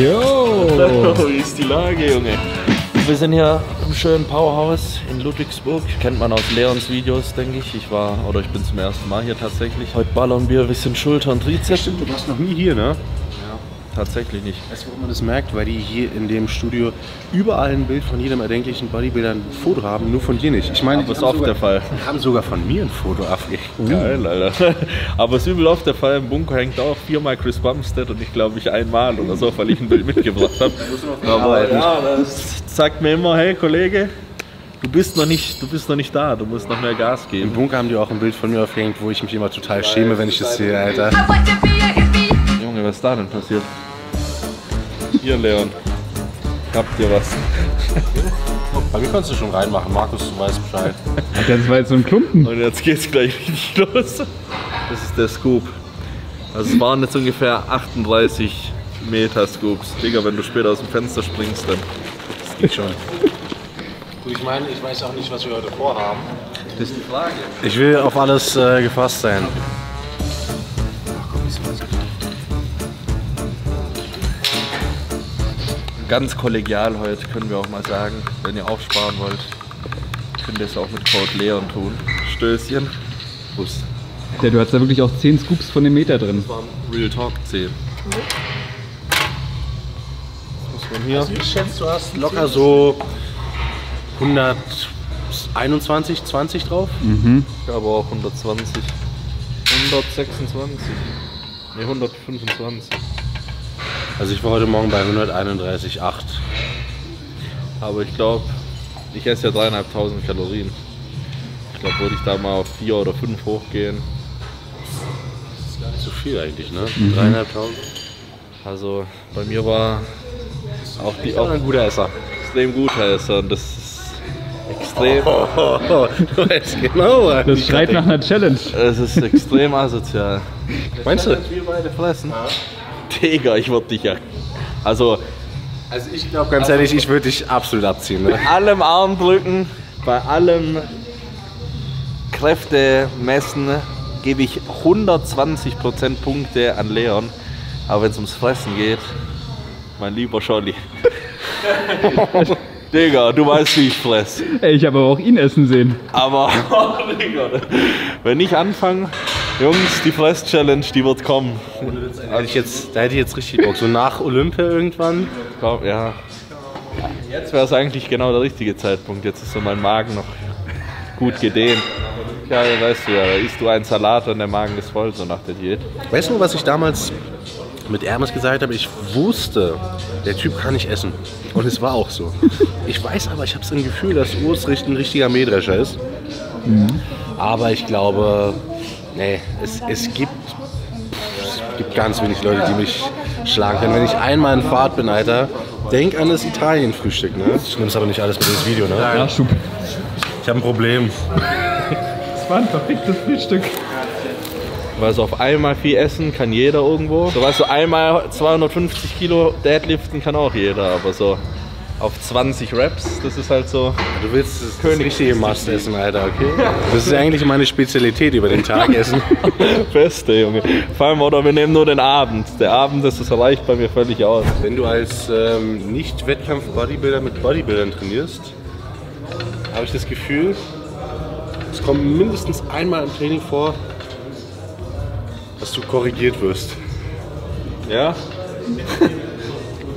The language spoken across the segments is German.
Jo! Wie ist die Lage, Junge? Wir sind hier im schönen Powerhouse in Ludwigsburg. Kennt man aus Leons Videos, denke ich. Ich bin zum ersten Mal hier tatsächlich. Heute ballern wir ein bisschen Schulter und Trizeps. Stimmt, du warst noch nie hier, ne? Tatsächlich nicht. Weißt du, warum man das merkt? Weil die hier in dem Studio überall ein Bild von jedem erdenklichen Bodybuilder ein Foto haben, nur von dir nicht. Ich meine, das ist oft der Fall. Die haben sogar von mir ein Foto abgegeben. Geil, Alter. Aber es ist übel oft der Fall. Im Bunker hängt auch 4-mal Chris Bumstead und ich glaube ich einmal oder so, weil ich ein Bild mitgebracht habe. Aber ja, das sagt mir immer, hey Kollege, du bist noch nicht da, du musst noch mehr Gas geben. Im Bunker haben die auch ein Bild von mir aufgehängt, wo ich mich immer total schäme, wenn ich das sehe, Alter. Junge, was ist da denn passiert? Hier, Leon. Habt ihr was? Bei mir kannst du schon reinmachen, Markus, du weißt Bescheid. Das war jetzt so ein Klumpen. Und jetzt geht's gleich richtig los. Das ist der Scoop. Also es waren jetzt ungefähr 38 Meter Scoops. Digga, wenn du später aus dem Fenster springst, dann... Das geht schon. Gut, ich meine, ich weiß auch nicht, was wir heute vorhaben. Das ist die Frage. Ich will auf alles gefasst sein. Ganz kollegial heute, können wir auch mal sagen. Wenn ihr aufsparen wollt, könnt ihr es auch mit Code Leon tun. Stößchen. Bus. Ja, du hast da wirklich auch 10 Scoops von dem Meter drin. Das waren Real Talk 10. Was muss man hier? Also ich schätze, du hast locker so 121, 20 drauf. Mhm. Ich habe auch 120. 126. Ne, 125. Also ich war heute Morgen bei 131,8. Aber ich glaube, ich esse ja 3.500 Kalorien. Ich glaube, würde ich da mal auf 4 oder 5 hochgehen. Das ist gar nicht so viel eigentlich, ne? Mhm. 3.500. Also bei mir war auch die auch ein guter Esser. extrem guter Esser. Und das ist extrem. Du weißt genau, was Das schreit nach einer Challenge. Es ist extrem asozial. Meinst du? Wir beide fressen. Ja. Digga, ich würde dich ja. Also ich glaube ganz ehrlich, ich würde dich absolut abziehen. Ne? bei allem Armdrücken, bei allem Kräfte messen, gebe ich 120% Punkte an Leon. Aber wenn es ums Fressen geht, mein lieber Scholli. Digga, du weißt, wie ich fress. Ey, ich habe aber auch ihn essen sehen. Aber, Digga, wenn ich anfange, Jungs, die Fress-Challenge, die wird kommen. Da hätte ich jetzt richtig Bock. So nach Olympia irgendwann. Ja. Jetzt wäre es eigentlich genau der richtige Zeitpunkt. Jetzt ist so mein Magen noch gut gedehnt. Ja, weißt du ja, da isst du einen Salat und der Magen ist voll, so nach der Diät. Weißt du, was ich damals mit Hermes gesagt habe? Ich wusste, der Typ kann nicht essen. Und es war auch so. Ich weiß aber, ich habe so ein Gefühl, dass Urs ein richtiger Mähdrescher ist. Mhm. Aber ich glaube, nee, es gibt ganz wenig Leute, die mich schlagen können. Wenn ich einmal in Fahrt bin, Alter, denk an das Italien-Frühstück, ne? Ich nehme aber nicht alles mit ins Video, ne? Ja, Schub. Ich habe ein Problem. Das war ein verficktes Frühstück. Weil so auf einmal viel essen kann jeder irgendwo. So weißt du, einmal 250 Kilo Deadliften kann auch jeder, aber so auf 20 Reps, das ist halt so. Du willst das richtige Mast essen, Alter, okay? Das ist eigentlich meine Spezialität über den Tag essen. Beste, Junge. Vor allem, oder wir nehmen nur den Abend. Der Abend, das reicht bei mir völlig aus. Wenn du als Nicht-Wettkampf-Bodybuilder mit Bodybuildern trainierst, habe ich das Gefühl, es kommt mindestens einmal im Training vor, dass du korrigiert wirst. Ja?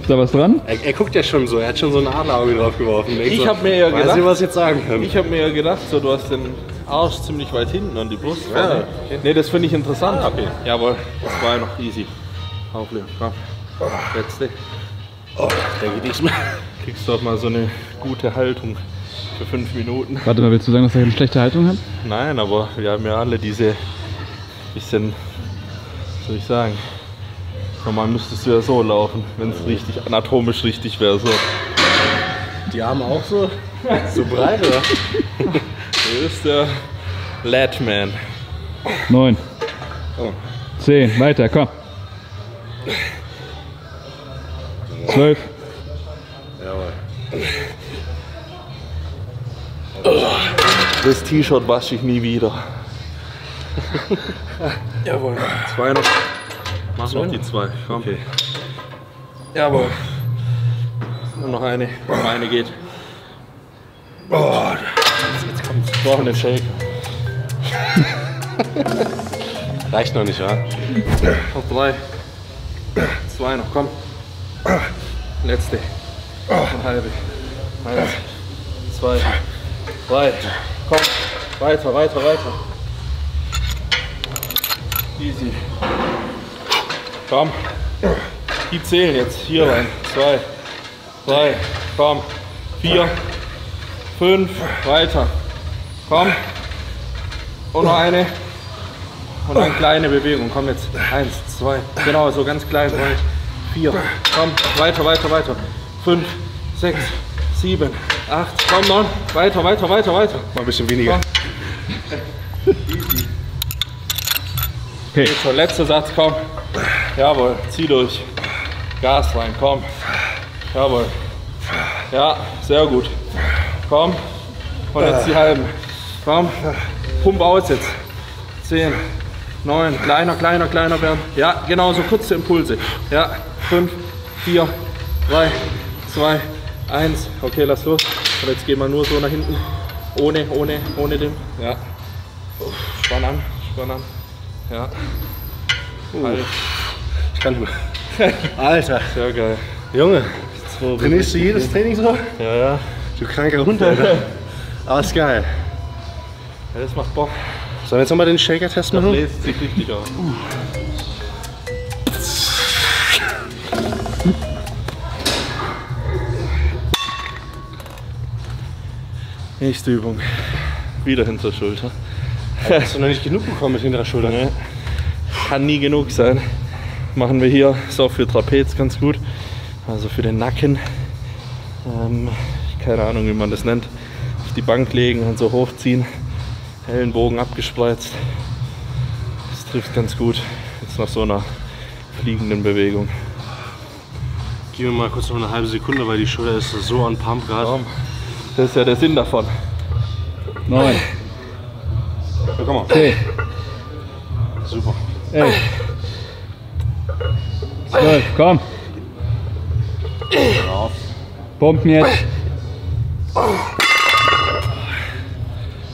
Ist da was dran? Er guckt ja schon so, er hat schon so ein Adlerauge drauf geworfen. Ich habe mir ja gedacht, weiß nicht, was ich jetzt sagen kann. Ich habe mir ja gedacht, so, du hast den Arsch ziemlich weit hinten und die Brust Ja, vorne. okay. Nee, das finde ich interessant. Okay. Jawohl, das war ja noch easy. Auf, Leon, komm. Letzte. Oh, da geht nichts mehr. Kriegst du auch mal so eine gute Haltung für 5 Minuten. Warte mal, willst du sagen, dass er eine schlechte Haltung hat? Nein, aber wir haben ja alle diese bisschen, was soll ich sagen, normal müsstest du ja so laufen, wenn es richtig anatomisch richtig wäre. So. Die Arme auch so? So breit, oder? Hier ist der Latman. 9. Oh. 10. Weiter, komm. 12. Jawohl. Das T-Shirt wasche ich nie wieder. Jawohl. 2 noch. Mach noch die 2. Komm. Okay. Jawohl. Und noch eine. Noch eine geht. Oh, Jetzt kommt's. Wir brauchen den Shake. reicht noch nicht, wa? Noch 3. 2 noch, komm. Letzte. Eine halbe. 1, 2, 3. Komm. Weiter, weiter, weiter. Easy. Komm. Die zählen jetzt. Hier rein. 2, 3. Komm. 4, 5. Weiter. Komm. Und noch eine. Und eine kleine Bewegung. Komm jetzt. 1, 2. Genau, so ganz klein. 3, 4. Komm. Weiter, weiter, weiter. 5, 6, 7, 8. Komm, 9. Weiter, weiter, weiter, weiter. Mal ein bisschen weniger. Okay. So, letzter Satz, komm. Jawohl, zieh durch. Gas rein, komm. Jawohl. Ja, sehr gut. Komm. Und jetzt die halben. Komm. Pump aus jetzt. 10, 9, kleiner, kleiner, kleiner werden. Ja, genau, so kurze Impulse. Ja, 5, 4, 3, 2, 1. Okay, lass los. Und jetzt gehen wir nur so nach hinten. Ohne den. Ja. Spann an, spann an. Ja. Halt. Ich kann nicht mehr. Alter, Sehr geil. Junge, trainierst du jedes Training so? Ja, ja. Du kranker Hund, Alter. Aber ist geil. Ja, das macht Bock. Sollen wir jetzt nochmal den Shaker-Test Das machen? lässt sich richtig aus. Nächste Übung. Wieder hinter Schulter. Hast du noch nicht genug bekommen mit hinterer Schulter? Nee. Kann nie genug sein. Machen wir hier, ist auch für Trapez ganz gut. Also für den Nacken. Keine Ahnung, wie man das nennt. Auf die Bank legen und so hochziehen. Ellenbogen abgespreizt. Das trifft ganz gut. Jetzt nach so einer fliegenden Bewegung. Gib mir mal kurz noch eine halbe Sekunde, weil die Schulter ist so on Pump gerade. Das ist ja der Sinn davon. 9, Ja, komm mal. 10, Super. 11, 12, komm. Pumpen jetzt.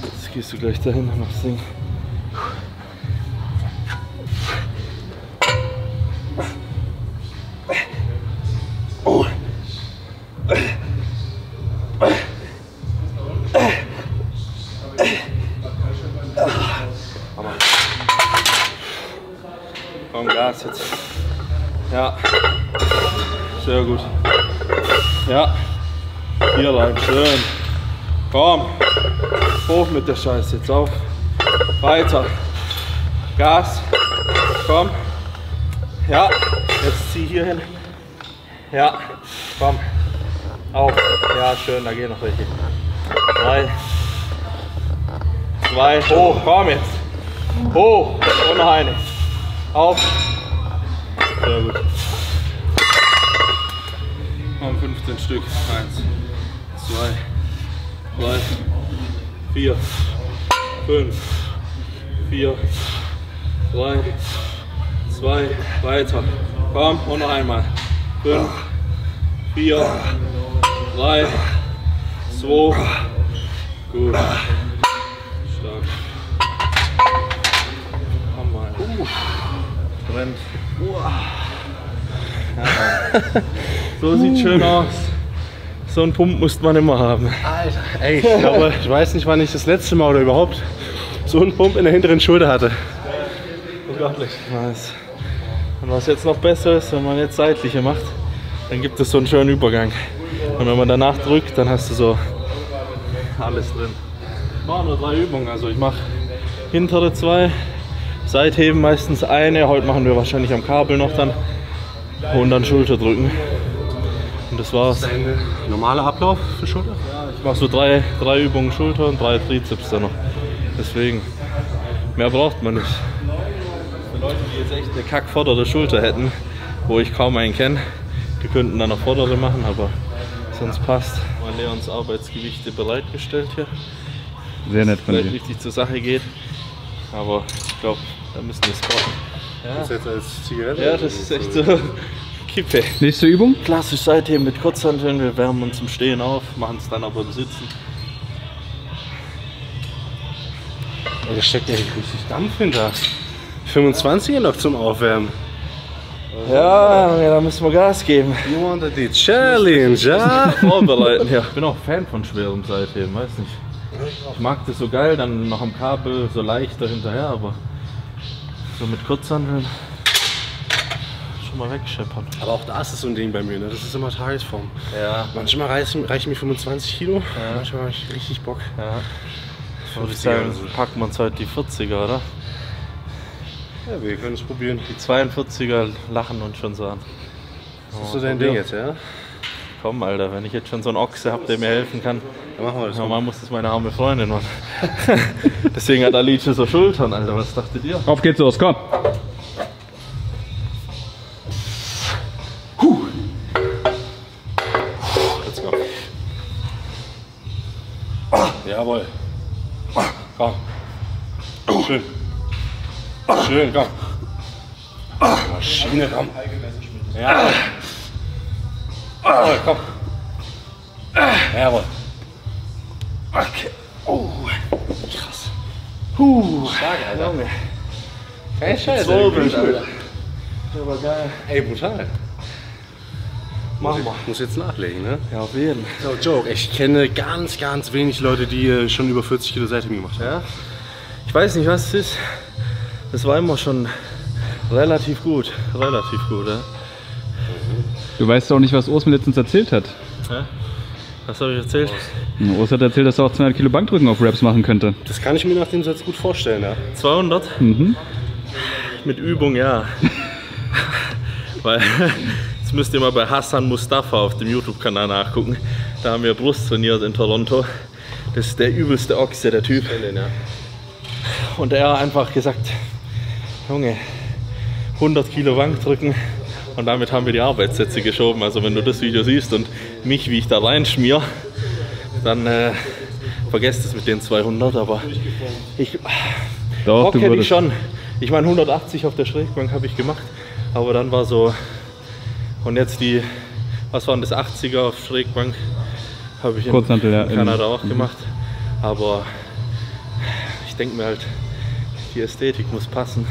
Jetzt gehst du gleich dahin und machst Ding. Komm, Gas jetzt. Ja. Sehr gut. Ja. Hier rein, schön. Komm. Hoch mit der Scheiße, jetzt auf. Weiter. Gas. Komm. Ja. Jetzt zieh hier hin. Ja. Komm. Auf. Ja, schön, da gehen noch welche. 3, 2, hoch. Komm jetzt. Hoch. Und noch eine. Auf. Sehr gut. Komm, 15 Stück. 1, 2, 3, 4, 5, 4, 3, 2, weiter. Komm, und noch einmal. 5, 4, 3, 2. Gut. Stark. Komm mal. Brennt. Ja. So sieht schön aus. So einen Pump muss man immer haben. Alter, ey, ich glaube, ich weiß nicht, wann ich das letzte Mal oder überhaupt so einen Pump in der hinteren Schulter hatte. Unglaublich. Nice. Und was jetzt noch besser ist, wenn man jetzt seitliche macht, dann gibt es so einen schönen Übergang. Und wenn man danach drückt, dann hast du so alles drin. Ich mache nur 3 Übungen, also ich mache hintere 2, Seitheben meistens eine, heute machen wir wahrscheinlich am Kabel noch dann und dann Schulter drücken. Und das war's. Ein normaler Ablauf für Schulter? Ich mache so 3 Übungen Schulter und 3 Trizeps dann noch. Deswegen, mehr braucht man nicht. Für Leute, die jetzt echt eine kackvordere Schulter hätten, wo ich kaum einen kenne, die könnten dann noch vordere machen, aber sonst passt. Mal Leons Arbeitsgewichte bereitgestellt hier. Sehr nett von Vielleicht dir. richtig zur Sache geht, aber ich glaube, da müssen wir spotten. Das ist jetzt als Zigarette? Ja, das ist echt so Kippe. Nächste Übung? Klassisch Seitheben mit Kurzhanteln. Wir wärmen uns im Stehen auf, machen es dann aber im Sitzen. Ja, da steckt ja richtig Dampf hinter. 25er noch zum Aufwärmen. Ja, da müssen wir Gas geben. You wanted the challenge, ja? Vorbereiten, ja. Ich bin auch Fan von schwerem Seitheben, weiß nicht. Ich mag das so geil, dann noch am Kabel so leichter hinterher, aber so mit Kurzhanteln schon mal wegscheppern. Aber auch da ist es so ein Ding bei mir, ne? Das ist immer Tagesform. Ja. Manchmal reichen mir 25 Kilo, manchmal habe ich richtig Bock. Ja. 50er oder so. Packen wir uns heute die 40er, oder? Ja, wir können es probieren. Die 42er lachen uns schon so an. Das ist so dein Ding jetzt, ja? Komm, Alter, wenn ich jetzt schon so einen Ochse habe, der mir helfen kann, Dann machen wir das. normal muss das meine arme Freundin machen. Deswegen hat Alice so Schultern, Alter, was dachtet ihr? Auf geht's los, komm. Let's go. Jawohl. Komm. Schön. Schön, komm. Maschine, komm. Ja. Jawohl, komm. Jawohl. Okay. Oh. Krass. Stark, Alter. Kein Scheiß, Alter. Aber geil. Ey, brutal. Machen wir. Muss jetzt nachlegen, ne? Ja, auf jeden. No joke. Ich kenne ganz wenig Leute, die schon über 40 Kilo Seitheben gemacht haben. Ja. Ich weiß nicht, was es ist. Das war immer schon relativ gut. Relativ gut, ja. Du weißt auch nicht, was Urs mir letztens erzählt hat. Ja? Was habe ich erzählt? Urs hat erzählt, dass er auch 200 Kilo Bankdrücken auf Raps machen könnte. Das kann ich mir nach dem Satz gut vorstellen, ja. 200? Mhm. Mit Übung, ja. Weil, jetzt müsst ihr mal bei Hassan Mustafa auf dem YouTube-Kanal nachgucken. Da haben wir Brust trainiert in Toronto. Das ist der übelste Ochse, der Typ. Und er hat einfach gesagt, Junge, 100 Kilo Bankdrücken. Und damit haben wir die Arbeitssätze geschoben. Also wenn du das Video siehst und mich, wie ich da reinschmier, dann vergesst es mit den 200. Aber ich Doch, Bock du hätte ich würdest. schon. Ich meine 180 auf der Schrägbank habe ich gemacht. Aber dann war so, und jetzt die, was waren das, 80er auf Schrägbank, habe ich Kurzhantel, ja, in Kanada auch gemacht. Aber ich denke mir halt, die Ästhetik muss passen.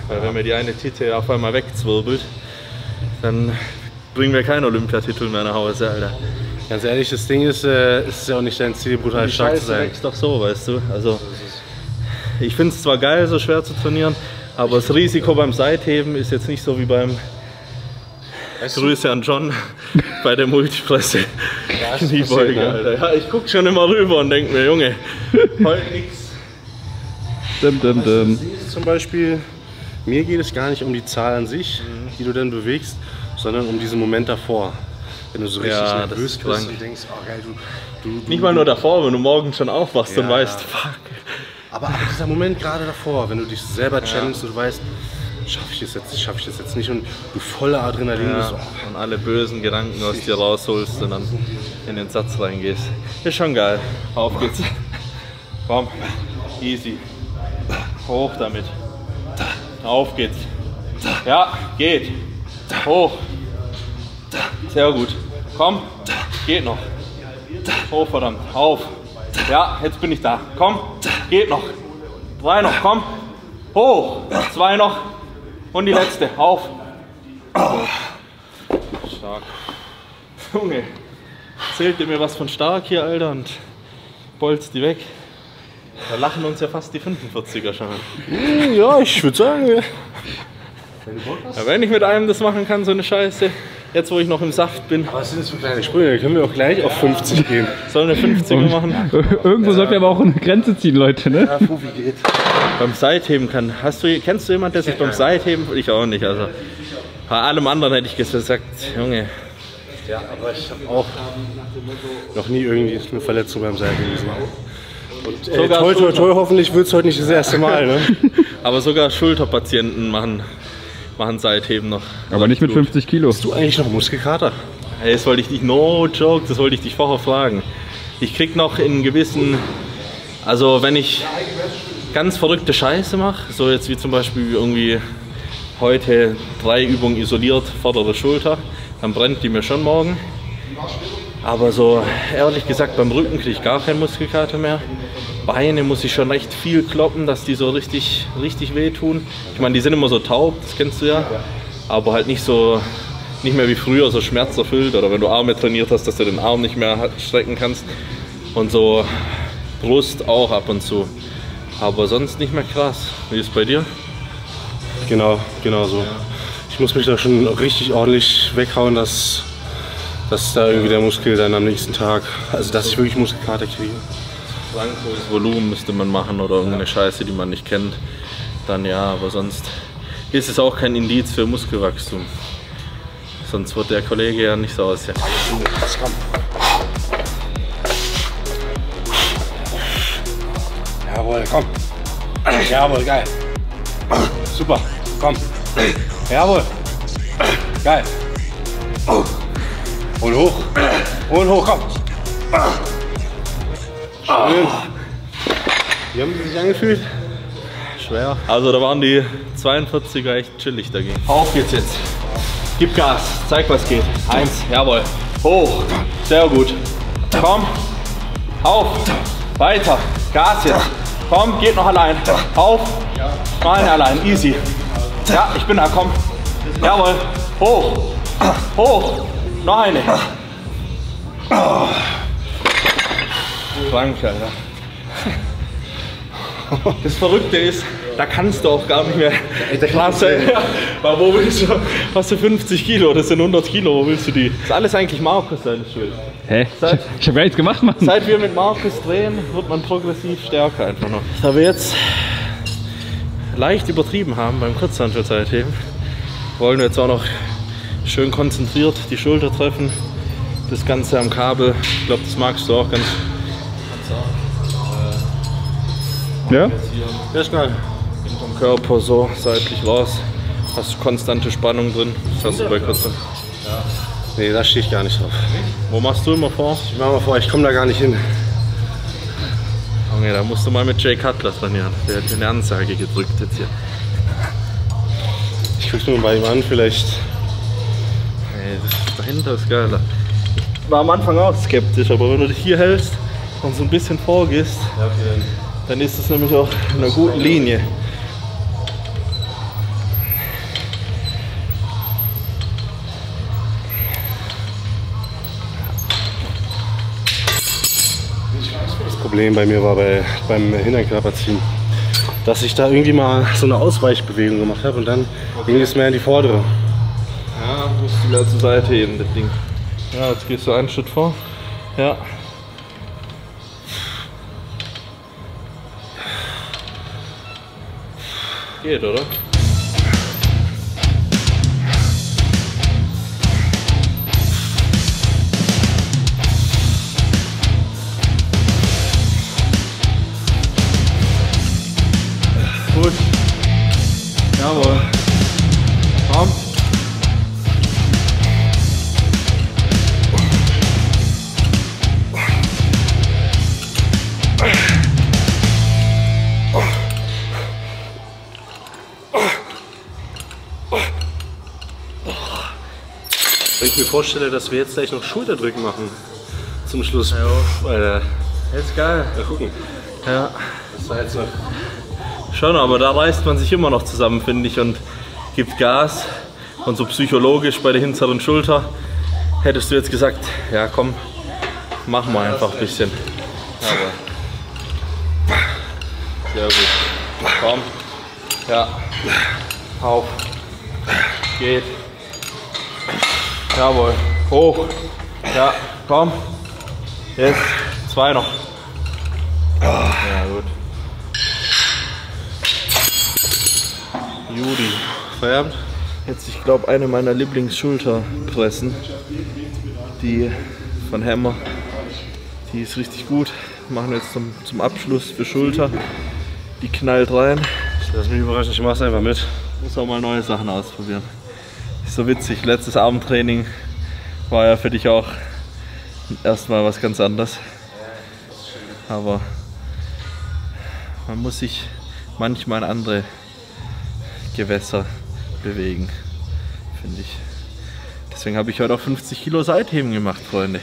Weil wenn mir die eine Titel auf einmal wegzwirbelt, dann bringen wir keinen Olympiatitel mehr nach Hause, Alter. Ganz ehrlich, das Ding ist, es ist ja auch nicht dein Ziel, brutal Die stark zu Scheiße sein. wächst doch so, weißt du. Also, ich finde es zwar geil, so schwer zu trainieren, aber das Risiko beim Seitheben ist jetzt nicht so wie beim Grüße an John bei der Multipresse. Kniebeuge, ne? Alter. Ja, ich guck schon immer rüber und denke mir, Junge, heute nix. Zum Beispiel, mir geht es gar nicht um die Zahl an sich, die du dann bewegst, sondern um diesen Moment davor. Wenn du so richtig Ja, das nervös ist bist krank. und denkst, oh geil, du Nicht mal nur davor, wenn du morgen schon aufwachst und Ja, weißt, ja. fuck. Aber dieser Moment gerade davor, wenn du dich selber challengest und du weißt, schaffe ich das jetzt nicht und du voller Adrenalin bist, Ja, und alle bösen Gedanken aus dir rausholst und dann in den Satz reingehst. Ist schon geil. Auf geht's. Komm, easy. Hoch damit. Auf geht's. Ja, geht. Hoch. Sehr gut. Komm, geht noch. Hoch, verdammt. Auf. Ja, jetzt bin ich da. Komm, geht noch. 3 noch, komm. Hoch. 2 noch. Und die letzte. Auf. Stark. Junge, erzählt ihr mir was von stark hier, Alter, und bolzt die weg. Da lachen uns ja fast die 45er schon. ja, ich würde sagen, Ja, wenn ich mit einem das machen kann, so eine Scheiße, jetzt wo ich noch im Saft bin, was sind das für kleine Sprünge? Da können wir auch gleich auf 50 gehen. soll eine 50er machen. Irgendwo sollten wir aber auch eine Grenze ziehen, Leute, ne? Ja, Fufi geht. Beim Seitheben kann. Kennst du jemanden, der sich beim Seitheben, ich auch nicht, also bei allem anderen hätte ich gesagt, Junge, Ja, aber ich habe auch noch nie irgendwie eine Verletzung beim Seitheben gesehen. Und Sogar toi, toi, Schulter. toi, hoffentlich wird es heute nicht das erste Mal, ne? aber sogar Schulterpatienten machen Seitheben noch. Aber nicht mit 50 Kilo. Hast du eigentlich noch Muskelkater? Hey, das wollte ich dich, no joke, das wollte ich dich vorher fragen. Ich krieg noch in gewissen, also wenn ich ganz verrückte Scheiße mache, so jetzt wie zum Beispiel irgendwie heute 3 Übungen isoliert, vordere Schulter. Dann brennt die mir schon morgen. Aber so ehrlich gesagt, beim Rücken kriege ich gar keinen Muskelkater mehr. Beine muss ich schon recht viel kloppen, dass die so richtig wehtun. Ich meine, die sind immer so taub, das kennst du ja. Aber halt nicht mehr wie früher, so schmerzerfüllt. Oder wenn du Arme trainiert hast, dass du den Arm nicht mehr strecken kannst. Und so Brust auch ab und zu. Aber sonst nicht mehr krass. Wie ist es bei dir? Genau so. Ich muss mich da schon richtig ordentlich weghauen, dass da irgendwie der Muskel dann am nächsten Tag, also dass ich wirklich Muskelkater kriege. Langhohes Volumen müsste man machen oder irgendeine Scheiße, die man nicht kennt. Dann ja, aber sonst ist es auch kein Indiz für Muskelwachstum. Sonst wird der Kollege ja nicht so aussehen. Jawohl, komm. Jawohl, geil. Super, komm. Jawohl. Geil. Und hoch. Und hoch, komm. Schön. Wie haben Sie sich angefühlt? Schwer. Also da waren die 42er echt chillig dagegen. Auf geht's jetzt. Gib Gas. Zeig, was geht. 1, jawohl. Hoch. Sehr gut. Komm. Auf. Weiter. Gas jetzt. Komm, geht noch allein. Auf. Nein, allein. Easy. Ja, ich bin da. Komm. Jawohl. Hoch. Hoch. Noch eine. Krank, Alter. Das Verrückte ist, da kannst du auch gar nicht mehr. Weil wo willst du? Hast du 50 Kilo, das sind 100 Kilo, wo willst du die? Das ist alles eigentlich Markus seine Schuld. Hä? Ich hab gar nichts gemacht, Mann. Seit wir mit Markus drehen, wird man progressiv stärker einfach noch. Da wir jetzt leicht übertrieben haben beim Kurzhantelseitheben, wollen wir jetzt auch noch schön konzentriert die Schulter treffen. Das Ganze am Kabel, ich glaube, das magst du auch ganz. Ja? Ja, ist geil. Hinterm Körper so seitlich raus. Hast du konstante Spannung drin. Das hast du bei Kurzhanteln. Ja. Nee, da stehe ich gar nicht drauf. Wo machst du immer vor? Ich mach mal vor, ich komme da gar nicht hin. Okay, da musst du mal mit Jay Cutler trainieren. Der hat eine Ansage gedrückt jetzt hier. Ich guck's mir bei ihm an, vielleicht. Nee, das dahinter ist geiler. Ich war am Anfang auch skeptisch, aber wenn du dich hier hältst und so ein bisschen vorgehst, Ja, okay, dann ist es nämlich auch in einer guten Linie. Das Problem bei mir war beim Hinterkörperziehen, dass ich da irgendwie mal so eine Ausweichbewegung gemacht habe und dann ging es mehr in die vordere. Ja, musst du mehr zur Seite heben, das Ding. Ja, jetzt gehst du einen Schritt vor. Ja. Geht, oder? Gut. Jawohl. Komm. Wenn ich mir vorstelle, dass wir jetzt gleich noch Schulterdrücken machen zum Schluss. Ja. Alter. Ist geil. Mal gucken. Ja. Was da jetzt noch? Schon, aber da reißt man sich immer noch zusammen, finde ich, und gibt Gas. Und so psychologisch bei der hinteren Schulter hättest du jetzt gesagt, ja komm, machen wir einfach ein bisschen. Aber sehr gut. Komm. Ja. Auf. Geht. Jawohl. Hoch. Ja, komm. Jetzt. 2 noch. Ja, gut. Judy. Feierabend? Jetzt, ich glaube, eine meiner Lieblingsschulterpressen. Die von Hammer. Die ist richtig gut. Machen wir jetzt zum Abschluss für Schulter. Die knallt rein. Lass mich überraschen, ich mach's einfach mit. Muss auch mal neue Sachen ausprobieren. Ist so witzig. Letztes Abendtraining war ja für dich auch erstmal was ganz anderes. Aber man muss sich manchmal in andere Gewässer bewegen, finde ich. Deswegen habe ich heute auch 50 Kilo Seitheben gemacht, Freunde.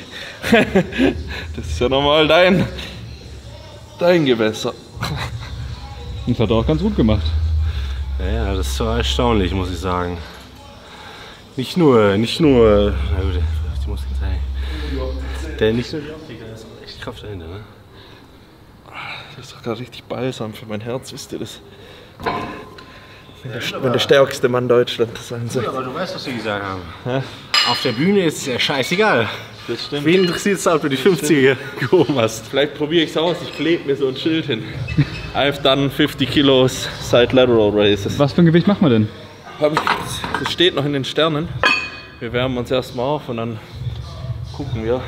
Das ist ja normal dein Gewässer. Das hat er auch ganz gut gemacht. Ja, das war erstaunlich, muss ich sagen. Nicht nur, na gut, die Muskeln zeigen. Nicht nur die Optik, da ist auch echt Kraft dahinter, ne? Das ist doch gerade richtig balsam für mein Herz, wisst ihr das? Wenn der stärkste Mann Deutschlands sein soll. Aber du weißt, was sie gesagt haben. Ja? Auf der Bühne ist es ja scheißegal. Das stimmt. Wen interessiert es, ob du die 50er gehoben hast? Vielleicht probiere ich es aus, ich klebe mir so ein Schild hin. I've done 50 Kilos Side Lateral Raises. Was für ein Gewicht machen wir denn? Das steht noch in den Sternen. Wir wärmen uns erstmal auf und dann gucken wir.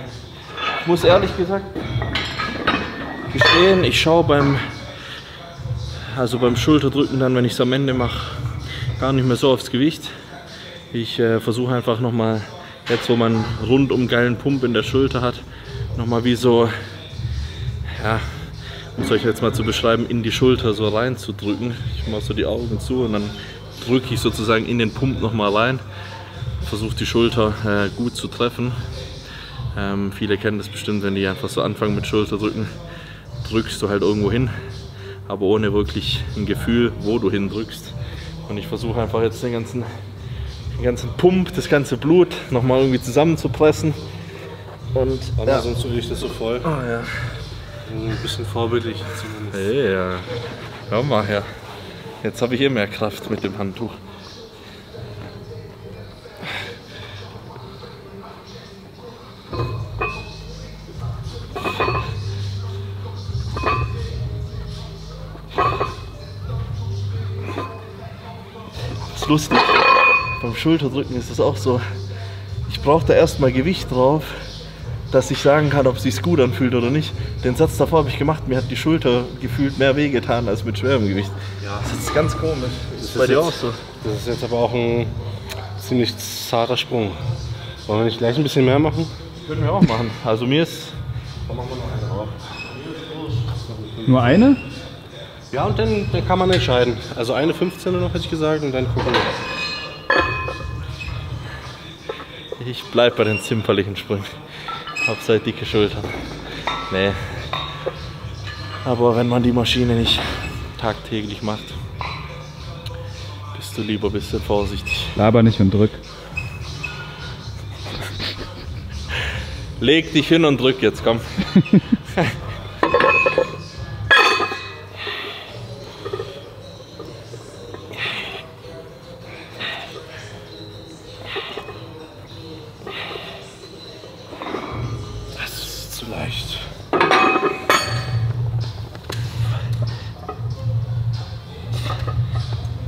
Ich muss ehrlich gesagt gestehen, ich schaue beim Schulterdrücken dann, wenn ich es am Ende mache, gar nicht mehr so aufs Gewicht. Ich versuche einfach nochmal, jetzt wo man rundum geilen Pump in der Schulter hat, nochmal wie so, ja, um es euch jetzt mal zu beschreiben, in die Schulter so rein zu drücken. Ich mache so die Augen zu und dann drücke ich sozusagen in den Pump nochmal rein. Versuche die Schulter gut zu treffen. Viele kennen das bestimmt, wenn die einfach so anfangen mit Schulterdrücken, drückst du halt irgendwo hin, aber ohne wirklich ein Gefühl, wo du hindrückst. Und ich versuche einfach jetzt den ganzen Pump, das ganze Blut nochmal irgendwie zusammenzupressen. Und ja. Sonst riecht das so voll. Oh, ja. Ein bisschen vorbildlich zumindest. Hey, ja. Hör mal her. Jetzt habe ich mehr Kraft mit dem Handtuch. Das ist lustig. Beim Schulterdrücken ist es auch so. Ich brauche da erstmal Gewicht drauf, dass ich sagen kann, ob es sich gut anfühlt oder nicht. Den Satz davor habe ich gemacht, mir hat die Schulter gefühlt mehr wehgetan als mit schwerem Gewicht. Ja. Das ist ganz komisch. Das ist bei dir auch so. Das ist jetzt aber auch ein ziemlich zarter Sprung. Wollen wir nicht gleich ein bisschen mehr machen? Können wir auch machen. Also mir ist... Da machen wir noch eine drauf. Nur eine? Ja, und dann kann man entscheiden. Also eine 15er noch, hätte ich gesagt, und dann gucken wir. Ich bleib bei den zimperlichen Sprüngen. Hab halt dicke Schultern. Nee. Aber wenn man die Maschine nicht tagtäglich macht, bist du lieber ein bisschen vorsichtig. Laber nicht und drück. Leg dich hin und drück jetzt, komm. Leicht. Das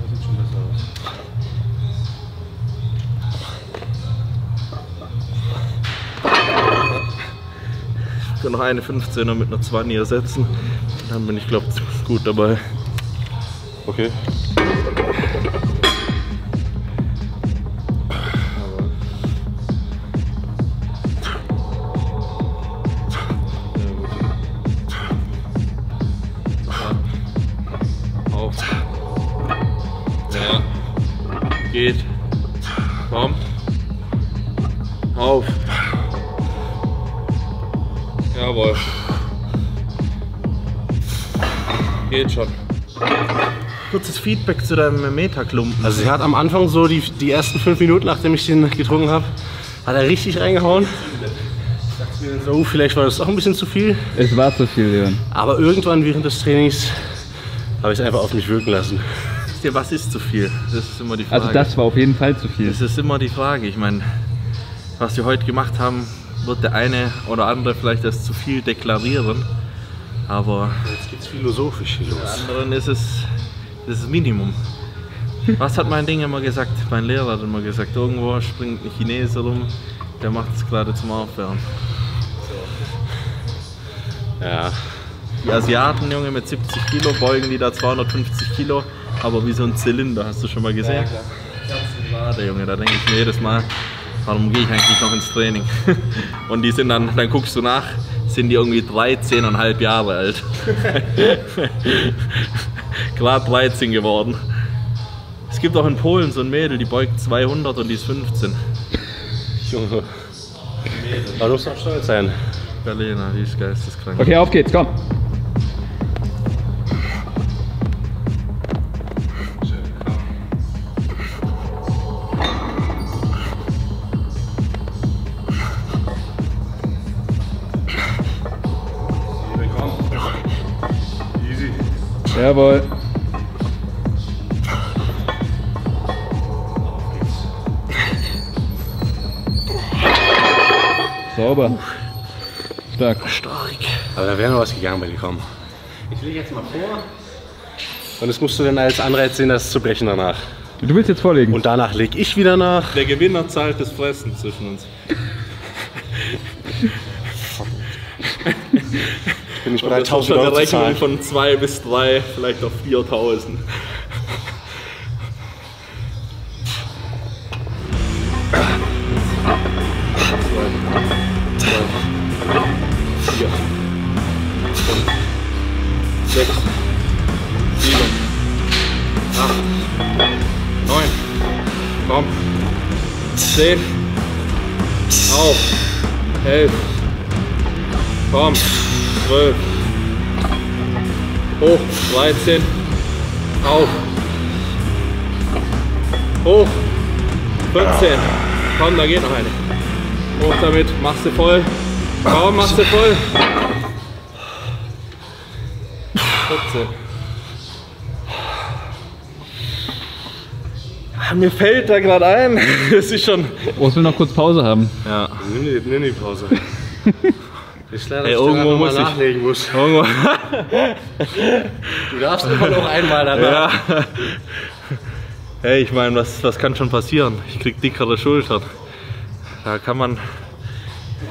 sieht schon besser aus. Ich kann noch eine 15er mit einer 20 ersetzen. Dann bin ich, glaube ich, gut dabei. Okay. Geht. Komm. Auf. Jawohl. Geht schon. Kurzes Feedback zu deinem Metaklumpen. Also sie hat am Anfang so die ersten 5 Minuten, nachdem ich den getrunken habe, hat er richtig reingehauen. Ich dachte mir so, vielleicht war das auch ein bisschen zu viel. Es war zu viel, Leon. Aber irgendwann während des Trainings habe ich es einfach auf mich wirken lassen. Was ist zu viel? Das ist immer die Frage. Also das war auf jeden Fall zu viel. Das ist immer die Frage. Ich meine, was wir heute gemacht haben, wird der eine oder andere vielleicht als zu viel deklarieren. Aber jetzt geht es philosophisch hier los. Bei anderen ist es das Minimum. Was hat mein Ding immer gesagt? Mein Lehrer hat immer gesagt, irgendwo springt ein Chinese rum, der macht es gerade zum Aufwärmen. Ja. Die Asiaten, Junge, mit 70 Kilo beugen die da 250 Kilo. Aber wie so ein Zylinder, hast du schon mal gesehen? Ja, klar. Warte, Junge, da denke ich mir jedes Mal, warum gehe ich eigentlich noch ins Training? Und die sind dann guckst du nach, sind die irgendwie 13,5 Jahre alt. Gerade 13 geworden. gibt auch in Polen so ein Mädel, die beugt 200 und die ist 15. Junge. Aber du musst auch stolz sein. Berliner, die ist geisteskrank. Okay, auf geht's, komm. Jawohl. Sauber. Stark. Aber da wäre noch was gegangen bei dir, komm. Ich lege jetzt mal vor. Und das musst du dann als Anreiz sehen, das zu brechen danach. Du willst jetzt vorlegen? Und danach lege ich wieder nach. Der Gewinner zahlt das Fressen zwischen uns. Bin ich Und bereit, das ist schon 1000 eine Euro zu Rechnung zahlen. von 2 bis 3, vielleicht auf 4000. Vier, 5, 6, 7, 8, 9, komm, 10, auf, 11, komm, 12, hoch, 13, auf, hoch, 15, komm, da geht noch eine, hoch damit, machst du voll, komm, machst du voll, 14. Mir fällt da gerade ein, es ist schon... Urs will noch kurz Pause haben. Ja. Nimm die Pause. Ich leider, Ey, dass irgendwo ich muss ich- nachlegen muss. Irgendwo. Du darfst immer noch einmal danach. Ja. Hey, ich meine, was kann schon passieren? Ich krieg dickere Schultern. Da kann man... Du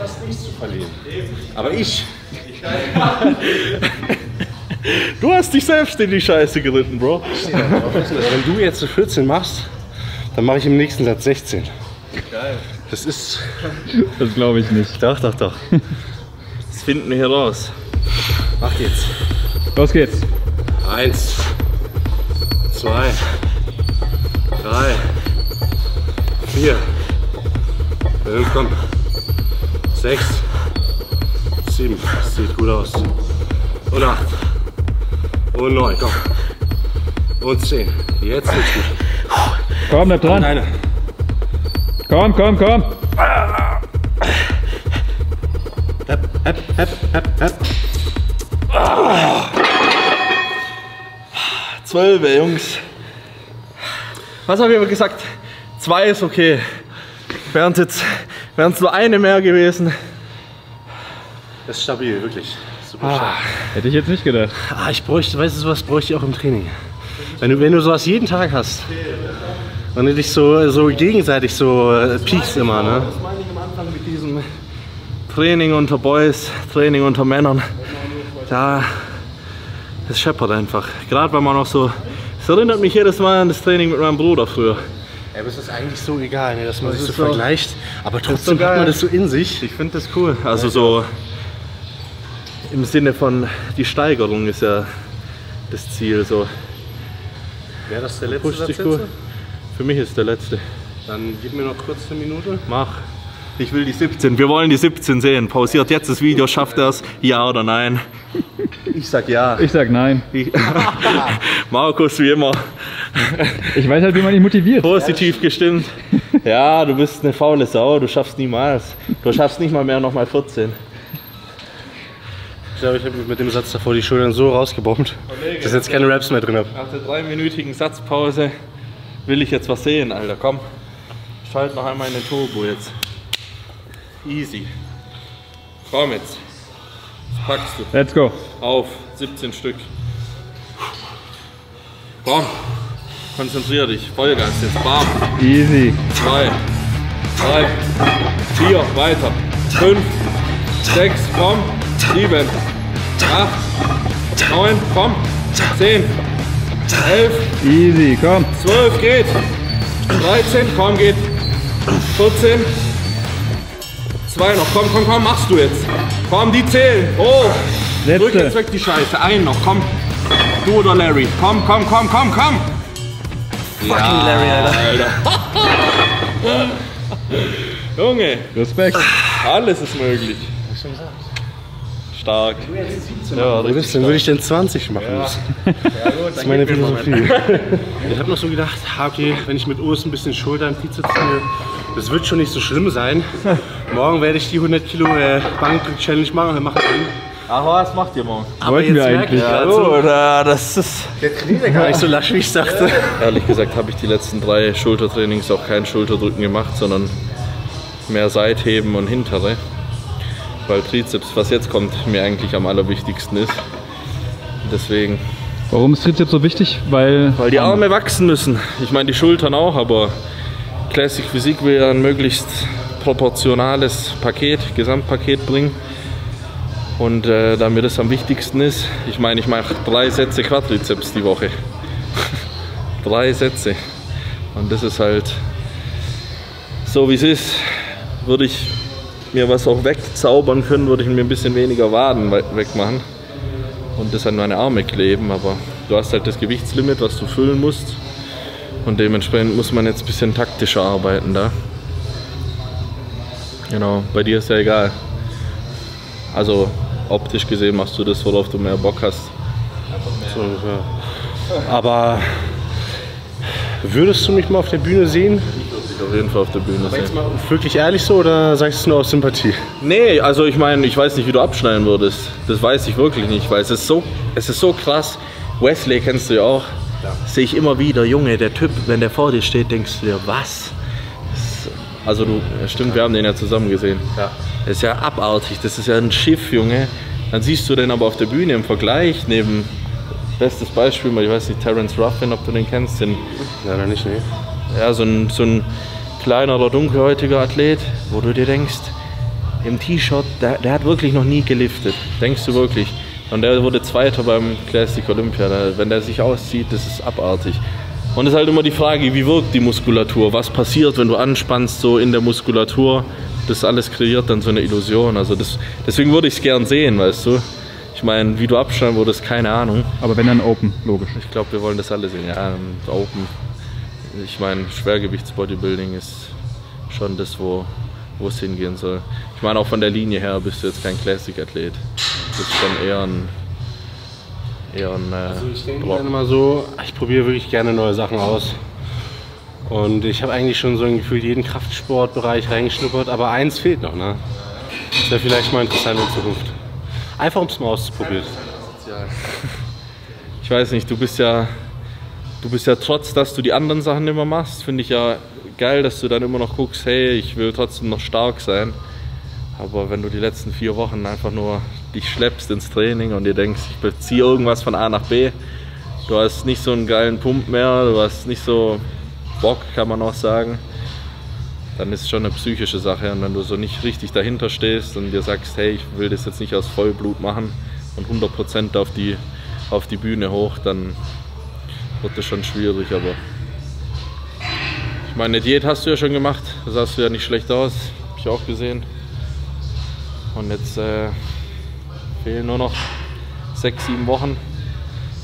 hast nichts zu verlieren. Aber ich. Du hast dich selbst in die Scheiße geritten, Bro. Wenn du jetzt 14 machst, dann mache ich im nächsten Satz 16. Geil. Das ist... Das glaube ich nicht. Doch. Das finden wir hier raus. Mach jetzt. Los geht's. 1, 2, 3, 4, 5, komm. 6, 7, das sieht gut aus. Und 8. Und 9, komm. Und 10. Jetzt wird's gut. Komm, bleib dran. Eine. Komm. Hepp. 12, Jungs. Was habe ich aber gesagt? 2 ist okay. Wären es nur eine mehr gewesen. Das ist stabil, wirklich. Super stark. Hätte ich jetzt nicht gedacht. Ich bräuchte, weißt du, sowas bräuchte ich auch im Training. Wenn du sowas jeden Tag hast und du dich so gegenseitig so piekst immer, ne? Das meine ich am Anfang mit diesem Training unter Boys, Training unter Männern. Das scheppert einfach. Gerade wenn man noch so. Es erinnert mich jedes Mal an das Training mit meinem Bruder früher. Ja, aber es ist eigentlich so egal, ne, dass man Das sich so ist so- vergleicht, aber so trotzdem geil. hat man das so in sich. Ich finde das cool. Also so im Sinne von die Steigerung ist ja das Ziel. So. Wäre das der letzte Pusht Satz dich jetzt? gut. Für mich ist der letzte. Dann gib mir noch kurz eine Minute. Mach. Ich will die 17. Wir wollen die 17 sehen. Pausiert jetzt das Video. Schafft er es? Ja oder nein? Ich sag ja. Ich sag nein. Markus, wie immer, Ich weiß halt, wie man ihn motiviert. positiv gestimmt. Ja, du bist eine faule Sau. Du schaffst niemals. Du schaffst nicht mal mehr noch mal 14. Ich glaube, ich habe mit dem Satz davor die Schultern so rausgebombt, dass ich jetzt keine Raps mehr drin habe. Nach der 3-minütigen Satzpause will ich jetzt was sehen, Alter. Komm, schalt noch einmal in den Turbo jetzt. Easy. Komm jetzt. Das packst du. Let's go. Auf. 17 Stück. Komm. Konzentrier dich. Vollgas jetzt. Bam. Easy. 2, 3, 4, weiter. 5, 6, komm. 7, 8, 9, komm. 10, 11, Easy, komm. 12 geht. 13, komm, geht. 14. 2 noch, komm, machst du jetzt. Komm, die zählen. Oh. Drück jetzt Letzte. weg die Scheiße. Einen noch, komm. Du oder Larry. Komm. Fucking Larry, Alter. Junge, Respekt. alles ist möglich. Stark. Ja, richtig Dann würde ich denn 20 machen müssen. Ja, gut, Das ist meine Philosophie. Ich habe noch so gedacht, okay, wenn ich mit Urs ein bisschen Schulter und Trizeps trainiere, das wird schon nicht so schlimm sein. Morgen werde ich die 100 Kilo Bank-Challenge machen. Ach, was macht ihr morgen? Aber Wollten wir merke ich eigentlich. gerade so, Das ist... der trainiert ja gar nicht so lasch, wie ich dachte. Ehrlich gesagt habe ich die letzten 3 Schultertrainings auch kein Schulterdrücken gemacht, sondern mehr Seitheben und Hintere. Weil Trizeps, was jetzt kommt, mir eigentlich am allerwichtigsten ist. Deswegen... Warum ist Trizeps so wichtig? Weil Weil die Arme wachsen müssen. Ich meine die Schultern auch, aber Classic Physik will ja ein möglichst proportionales Paket, Gesamtpaket bringen. Und da mir das am wichtigsten ist, ich meine, ich mache 3 Sätze Quadrizeps die Woche. 3 Sätze. Und das ist halt so wie es ist. Würde ich mir was auch wegzaubern können, würde ich mir ein bisschen weniger Waden wegmachen und das an meine Arme kleben. Aber du hast halt das Gewichtslimit, was du füllen musst. Und dementsprechend muss man jetzt ein bisschen taktischer arbeiten da. Genau, bei dir ist ja egal. Also optisch gesehen machst du das, worauf du mehr Bock hast. So, ja. Aber würdest du mich mal auf der Bühne sehen? Ich würde dich auf jeden Fall auf der Bühne sehen. Jetzt mal wirklich ehrlich so oder sagst du es nur aus Sympathie? Nee, also ich meine, ich weiß nicht, wie du abschneiden würdest. Das weiß ich wirklich nicht, weil es ist so krass. Wesley kennst du ja auch. Ja. Sehe ich immer wieder, Junge, der Typ, wenn der vor dir steht, denkst du dir, was? Also ja, stimmt, wir haben den ja zusammen gesehen. Ja. Das ist ja abartig, das ist ja ein Schiff, Junge. Dann siehst du den aber auf der Bühne im Vergleich neben, bestes Beispiel, ich weiß nicht, Terence Ruffin, ob du den kennst. Den, Leider nicht, nee. ja, so ein kleinerer, dunkelhäutiger Athlet, wo du dir denkst, im T-Shirt, der hat wirklich noch nie geliftet. Denkst du wirklich? Und der wurde Zweiter beim Classic Olympia. Wenn der sich auszieht, das ist abartig. Und es ist halt immer die Frage, wie wirkt die Muskulatur? Was passiert, wenn du anspannst so in der Muskulatur? Das alles kreiert dann so eine Illusion. Also deswegen würde ich es gern sehen, weißt du? Ich meine, wie du abschneiden würdest, keine Ahnung. Aber wenn dann Open, logisch. Ich glaube, wir wollen das alle sehen. Ja, Open. Ich meine, Schwergewichtsbodybuilding ist schon das, wo es hingehen soll. Ich meine, auch von der Linie her bist du jetzt kein Classic-Athlet. Das ist schon eher ein also ich denke gerne mal so, ich probiere wirklich gerne neue Sachen aus. Und ich habe eigentlich schon so ein Gefühl, jeden Kraftsportbereich reingeschnuppert, aber eins fehlt noch, ne? Das wäre vielleicht mal interessant in Zukunft. Einfach um es mal auszuprobieren. Ich weiß nicht, du bist ja trotz, dass du die anderen Sachen immer machst, finde ich ja geil, dass du dann immer noch guckst, hey, ich will trotzdem noch stark sein. Aber wenn du die letzten 4 Wochen einfach nur dich schleppst ins Training und dir denkst, ich beziehe irgendwas von A nach B, du hast nicht so einen geilen Pump mehr, du hast nicht so Bock, kann man auch sagen, dann ist es schon eine psychische Sache. Und wenn du so nicht richtig dahinter stehst und dir sagst, hey, ich will das jetzt nicht aus Vollblut machen und 100% auf die Bühne hoch, dann wird das schon schwierig. Aber ich meine, eine Diät hast du ja schon gemacht, da sahst du ja nicht schlecht aus, habe ich auch gesehen. Und jetzt fehlen nur noch 6, 7 Wochen,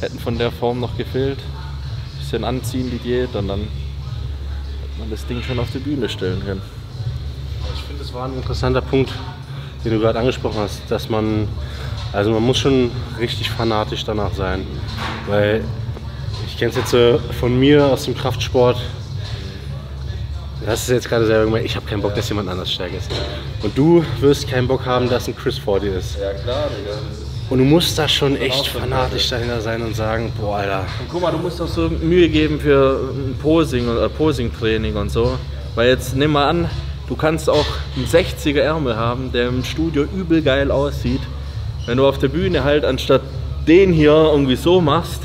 hätten von der Form noch gefehlt. Ein bisschen anziehen die Diät und dann hätte man das Ding schon auf die Bühne stellen können. Ich finde, das war ein interessanter Punkt, den du gerade angesprochen hast, dass man muss schon richtig fanatisch danach sein. Weil ich kenne es jetzt von mir aus dem Kraftsport. Das ist jetzt gerade selber gemeint, ich habe keinen Bock, dass jemand anders stärker ist. Und du wirst keinen Bock haben, dass ein Chris vor dir ist. Ja klar, Digga. Und du musst da schon echt fanatisch dahinter sein und sagen, boah, Alter. Und guck mal, du musst auch so Mühe geben für ein Posing-Training und so. Weil jetzt nimm mal an, du kannst auch einen 60er Ärmel haben, der im Studio übel geil aussieht. Wenn du auf der Bühne halt anstatt den hier irgendwie so machst,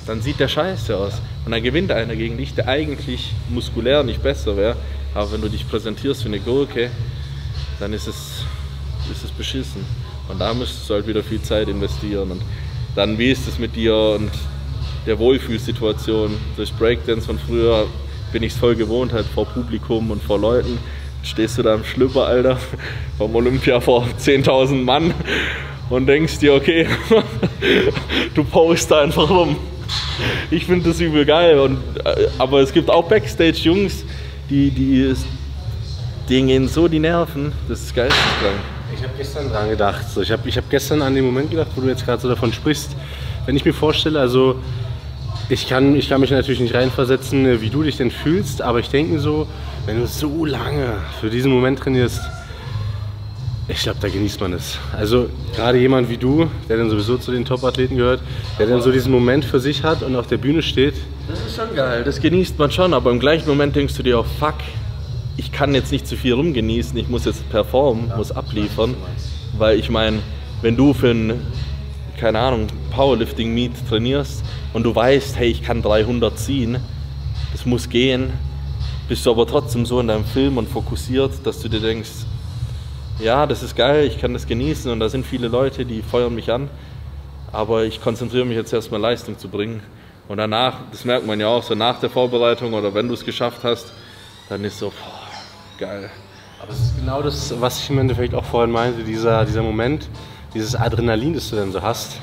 dann sieht der scheiße aus. Und dann gewinnt einer gegen dich, der eigentlich muskulär nicht besser wäre. Aber wenn du dich präsentierst wie eine Gurke, dann ist es beschissen. Und da müsstest du halt wieder viel Zeit investieren. Und dann, wie ist es mit dir und der Wohlfühlsituation? Durch Breakdance von früher bin ich es voll gewohnt, halt vor Publikum und vor Leuten. Stehst du da im Schlüpper, Alter, vom Olympia vor 10.000 Mann und denkst dir, okay, du postest da einfach rum. Ich finde das übel geil. Aber es gibt auch Backstage-Jungs, denen gehen so die Nerven, das ist geisteskrank. Ich habe gestern dran gedacht. So, ich hab gestern an den Moment gedacht, wo du jetzt gerade so davon sprichst. Wenn ich mir vorstelle, also ich kann mich natürlich nicht reinversetzen, wie du dich denn fühlst, aber ich denke mir so, wenn du so lange für diesen Moment trainierst, ich glaube, da genießt man es. Also gerade jemand wie du, der dann sowieso zu den Top-Athleten gehört, der dann so diesen Moment für sich hat und auf der Bühne steht. Das ist schon geil, das genießt man schon, aber im gleichen Moment denkst du dir auch, fuck, ich kann jetzt nicht zu viel rumgenießen, ich muss jetzt performen, muss abliefern. Weil ich meine, wenn du für ein, keine Ahnung, Powerlifting-Meet trainierst und du weißt, hey, ich kann 300 ziehen, das muss gehen, bist du aber trotzdem so in deinem Film und fokussiert, dass du dir denkst, ja, das ist geil, ich kann das genießen und da sind viele Leute, die feuern mich an, aber ich konzentriere mich jetzt erstmal Leistung zu bringen und danach, das merkt man ja auch, so nach der Vorbereitung oder wenn du es geschafft hast, dann ist so, boah, geil. Aber es ist genau das, was ich im Endeffekt auch vorhin meinte, dieser Moment, dieses Adrenalin, das du dann so hast,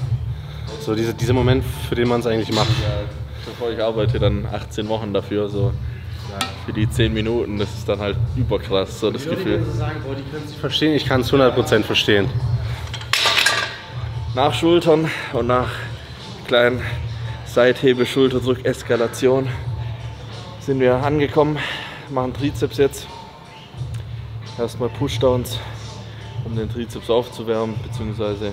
so dieser Moment, für den man es eigentlich macht. Ja, ich arbeite dann 18 Wochen dafür, so. Für die 10 Minuten, das ist dann halt überkrass, so das Gefühl. Die sagen, boah, die können es nicht verstehen, ich kann es 100% verstehen. Nach Schultern und nach kleinen Seithebe, Schulterdrück, Eskalation sind wir angekommen, machen Trizeps jetzt. Erstmal Pushdowns, um den Trizeps aufzuwärmen bzw.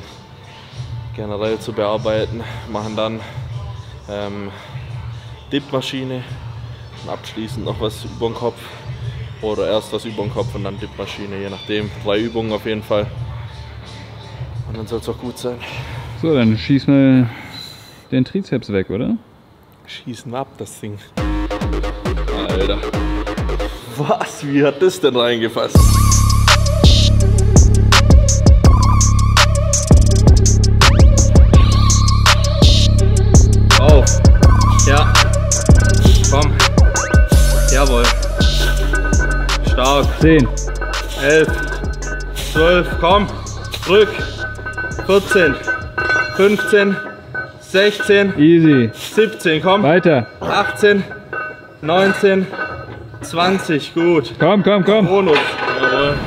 generell zu bearbeiten. Machen dann Dip-Maschine. Abschließend noch was über den Kopf oder erst was über den Kopf und dann Dip-Maschine, je nachdem. 3 Übungen auf jeden Fall. Und dann soll es auch gut sein. So, dann schießen wir den Trizeps weg, oder? Schießen wir ab, das Ding. Alter. Was? Wie hat das denn reingefasst? Auf. Ja. Komm. Jawohl. Stark. 10. 11. 12. Komm. Drück. 14. 15. 16. Easy. 17. Komm. Weiter. 18. 19. 20. Gut. Komm, komm, komm. Bonus. Jawohl.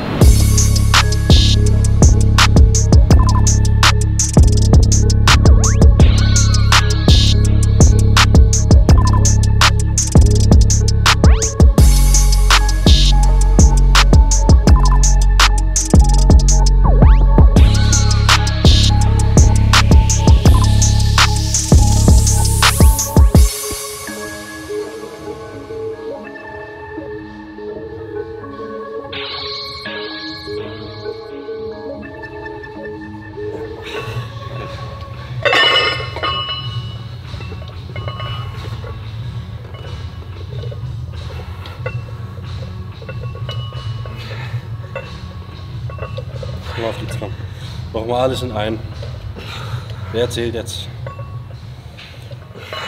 Komm auf die Zahn. Machen wir alles in einen. Wer zählt jetzt?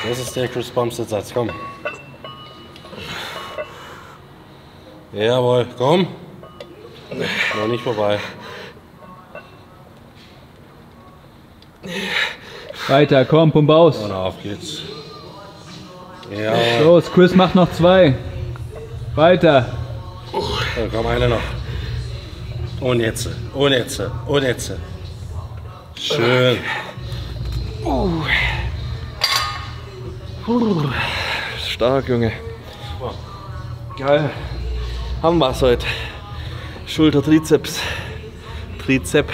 Das ist der Chris Bumstead Satz, komm. Jawohl, komm. Noch nicht vorbei. Weiter, komm, pump aus. Und auf geht's. Ja. Los, Chris macht noch 2. Weiter. Dann komm, einer noch. Und jetzt, und jetzt, und jetzt. Schön. Stark, Junge. Geil. Haben wir's heute. Schulter, Trizeps. Trizep.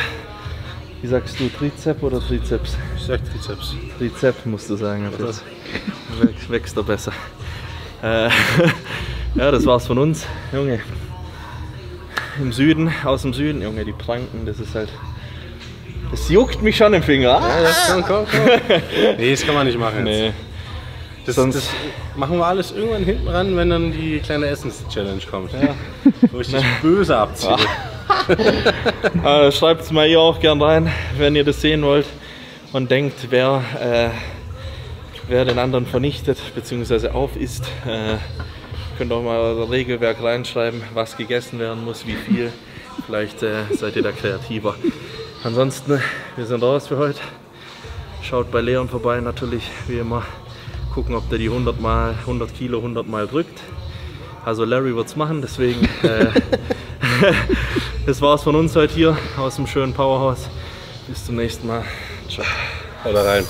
Wie sagst du, Trizep oder Trizeps? Ich sag Trizeps. Trizep musst du sagen. Ab jetzt. Wächst doch besser. Ja, das war's von uns, Junge. Im Süden, aus dem Süden, Junge, die Pranken, das ist halt. Das juckt mich schon im Finger. Ja, das komm. Nee, das kann man nicht machen. Nee. Das machen wir alles irgendwann hinten ran, wenn dann die kleine Essens-Challenge kommt. Ja. Wo ich dich böse abziehe. Schreibt es mal ihr auch gern rein, wenn ihr das sehen wollt und denkt, wer den anderen vernichtet bzw. aufisst. Könnt auch mal euer Regelwerk reinschreiben, was gegessen werden muss, wie viel. Vielleicht seid ihr da kreativer. Ansonsten, wir sind raus für heute. Schaut bei Leon vorbei natürlich, wie immer. Gucken, ob der die 100 Kilo 100 Mal drückt. Also Larry wird es machen, deswegen das war's von uns heute hier aus dem schönen Powerhouse. Bis zum nächsten Mal. Ciao. Haut rein.